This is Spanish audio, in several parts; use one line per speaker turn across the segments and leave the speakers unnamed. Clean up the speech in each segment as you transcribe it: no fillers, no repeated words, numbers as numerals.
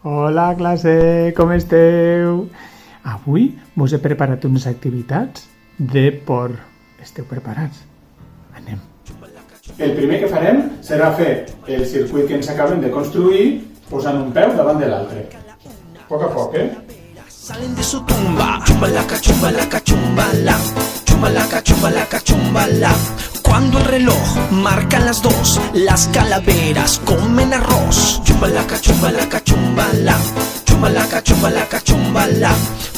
Hola, classe, com esteu? Avui vos he preparat unes activitats de por. Esteu preparats? Anem. El primer que farem serà fer el circuit que ens acaben de construir posant un peu davant de l'altre. A poc,
Salen de su tumba, chumbalaca, chumbalaca, chumbala, chumbalaca, chumbalaca, chumbala. Cuando el reloj marca las 2, las calaveras comen arroz. Chumbalaca, chumbalaca, chumbala, chumbalaca, chumbalaca, chumbala.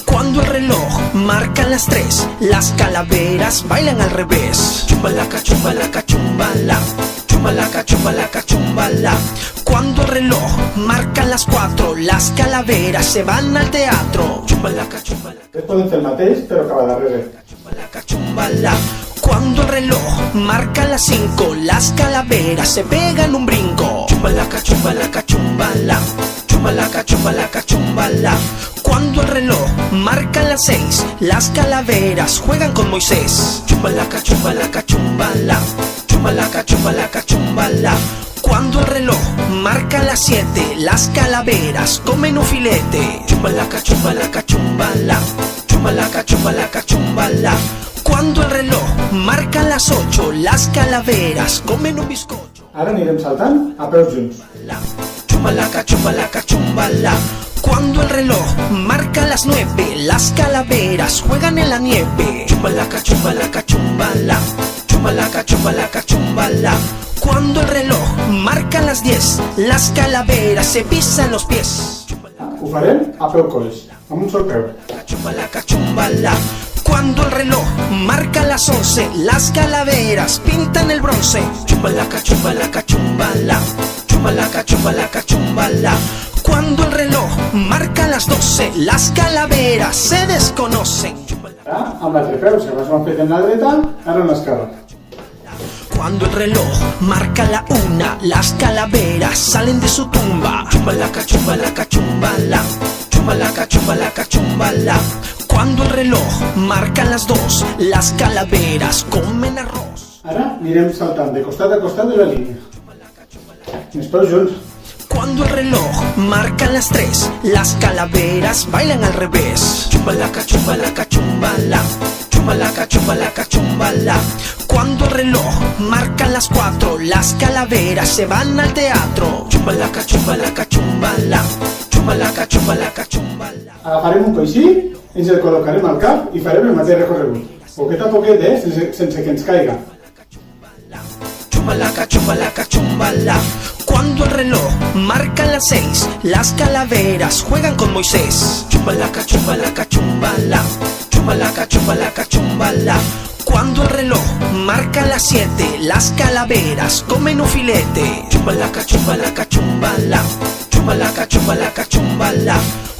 Cuando el reloj marca las 3, las calaveras bailan al revés. Chumbalaca, chumbalaca, chumbala, chumbalaca, chumbalaca, chumbala. Cuando el reloj marca las 4, las calaveras se van al teatro. Chumbalaca, chumbalaca.
Poden fer el mateix, però cap a darrere.
Chumbalaca, chumbala. Cuando el reloj marca las 5, las calaveras se pegan un brinco. Chumbalaca, chumbalaca, chumbala, chumbalaca, chumbalaca, chumbala. Cuando el reloj marca las 6, las calaveras juegan con Moisés. Chumbalaca, chumbalaca, chumbala, chumbalaca, chumbalaca, chumbala. Cuando el reloj marca las 7, las calaveras comen un filete. Chumbalaca, chumbalaca, chumbala, chumbalaca, chumbalaca, chumbala. Cuando el reloj marca las 8, las calaveras comen un bizcocho.
Ara anirem saltant a peus junts.
Chumbalaca, chumbalaca, chumbala. Cuando el reloj marca las 9, las calaveras juegan en la nieve. Chumbalaca, chumbalaca, chumbala, chumbalaca, chumbalaca, chumbala. Cuando el reloj marca las 10, las calaveras se pisan los pies.
Ho farem a peu coix, amb un sol peu.
Chumbalaca, chumbala. Cuando el reloj marca las 11, las calaveras pintan el bronce. Chumbalaca, chumbalaca, chumbala, chumbalaca, chumbalaca, chumbala. Cuando el reloj marca las 12, las calaveras se desconocen.
Ara, amb l'altre peu, si abans ho han fet en la dreta, ara en l'esquerra.
Cuando el reloj marca la 1, las calaveras salen de su tumba. Chumbalaca, chumbalaca, chumbala, chumbalaca, chumbalaca, chumbala. Cuando el reloj marca las 2, las calaveras comen arroz.
Ara anirem saltant de costat a costat de la línia. Els peus junts.
Cuando el reloj marca las 3, las calaveras bailan al revés. Chumbalaca, chumbalaca, chumbala, chumbalaca, chumbalaca, chumbala. Cuando el reloj marca las 4, las calaveras se van al teatro. Chumbalaca, chumbalaca, chumbala, chumbalaca, chumbalaca, chumbala.
Agafarem un coixí, ens el col·locarem al cap i farem el mateix recorregut. Poquet a poquet, sense que ens caiga.
Chumbalaca, chumbalaca, chumbala. Cuando el reloj marca las 6, las calaveras juegan con Moisés. Chumbalaca, chumbalaca, chumbala, chumbalaca, chumbalaca, chumbala. Cuando el reloj marca las 7, las calaveras comen un filete. Chumbalaca, chumbalaca, chumbala, chumbalaca, chumbalaca, chumbala.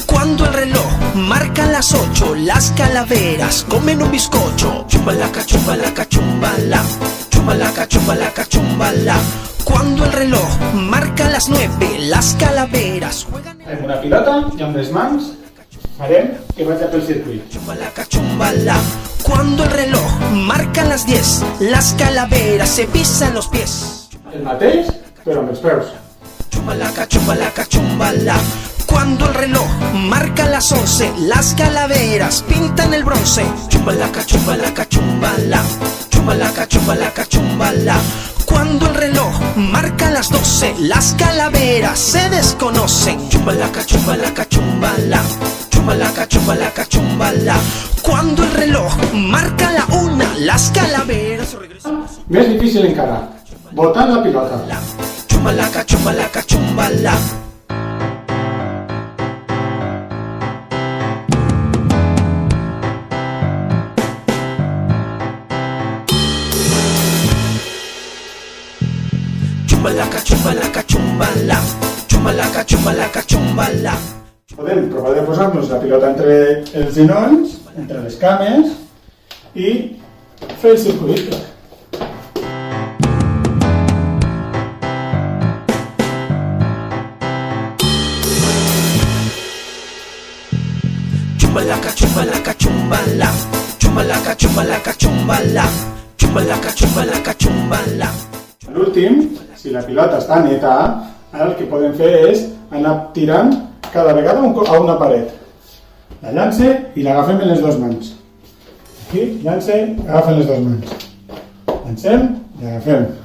Cuando el reloj marca las 8, las calaveras comen un bizcocho. Chumbalaca, chumbalaca, chumbala, chumbalaca, chumbalaca, chumbala. Cuando el reloj marca las 9, las calaveres juegan
Amb una pilota i amb les mans farem que vagi pel circuit.
Chumbalaca, chumbala. Cuando el reloj marca las 10, las calaveras se pisan los pies.
El mateix, però amb els peus.
Chumbalaca, chumbalaca, chumbala. Cuando el reloj marca las 11, las calaveras pintan el bronce. Chumbalaca, chumbalaca, chumbala, chumbalaca, chumbalaca, chumbala. Cuando el reloj marca las 12, las calaveras se desconocen. Chumbalaca, chumbalaca, chumbala, chumbalaca, chumbalaca, chumbala. Cuando el reloj marca la 1, las calaveras regresan.
Més difícil encara, botant la pilota.
Chumbalaca, chumbalaca, chumbala. Chumbalaca, chumbalaca, chumbala, chumbalaca, chumbalaca, chumbala.
Podem provar de posar-nos la pilota entre els genolls, entre les cames, i fer el circuit.
Chumbalaca, chumbalaca, chumbala, chumbalaca, chumbalaca, chumbala, chumbalaca, chumbalaca, chumbala.
L'últim, si la pilota està neta, ara el que podem fer és anar tirant cada vegada a una paret. La llance i l'agafem en les dues mans. Aquí, llance, agafen les dues mans. Llancem i agafem.